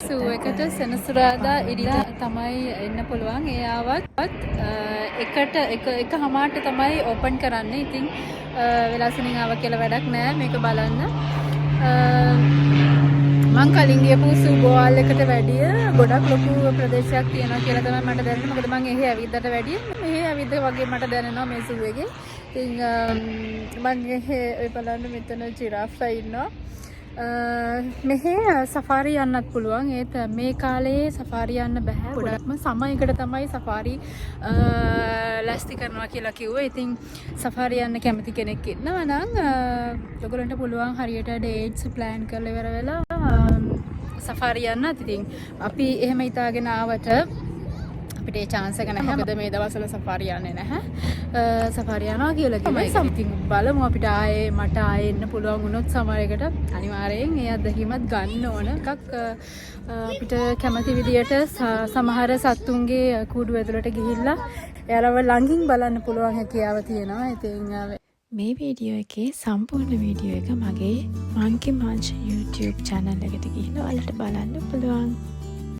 එකට සෙනසුරාදා ඉරිදා තමයි එන්න පුළුවන්. ඒ ආවත් එක හමාරට තමයි ඕපන් කරන්නේ. ඉතින් වෙලාසනින් ආව කියලා වැඩක් නෑ මේක බලන්න. මං කලින් ගියපු සූබෝවල් එකට වැඩිය ගොඩක් ලොකු ප්‍රදේශයක් තියෙනවා කියලා තමයි මට දැනෙන්නේ. මොකද මං එහි ඇවිද්දට වැඩිය මෙහි ඇවිද්ද වගේ මට දැනෙනවා මේ සූ එකේ. ඉතින් මං එහි ඔය බලන්න මෙතන ජිරාෆ්ලා ඉන්නවා. මෙහි සෆාරි යන්නත් පුළුවන්. ඒත් මේ කාලේ සෆාරි යන්න බෑ. ගොඩක්ම සමයකට තමයි සෆාරි ලෑස්ති කරනවා කියලා කිව්වා. ඉතින් සෆාරි යන්න කැමති කෙනෙක් ඉන්නවා නම් ඔයගොල්ලන්ට පුළුවන් හරියට ඩේට්ස් ප්ලෑන් කරලා ඉවර වෙලා සෆාරි යන්නත්. ඉතින් අපි එහෙම හිතාගෙන ආවට අපිට ඒ chance එක නැහැ. මොකද මේ දවස්වල සෆාරි යන්නේ නැහැ. සෆාරි යනවා කියලා කිව්වා. ඉතින් බලමු අපිට මට ආයේ එන්න පුළුවන් වුණොත් සමහරකට අනිවාර්යෙන් ඒ අත්දැකීමත් ගන්න ඕන. එකක් අපිට කැමති විදියට සමහර සත්තුන්ගේ කූඩු ඇතුළට ගිහිල්ලා එයාලව ළඟින් බලන්න පුළුවන් හැකියාව තියෙනවා. ඉතින් මේ වීඩියෝ එකේ සම්පූර්ණ වීඩියෝ එක මගේ මංකි මාංශ YouTube channel එකට ගිහින් ඔයාලට බලන්න පුළුවන්.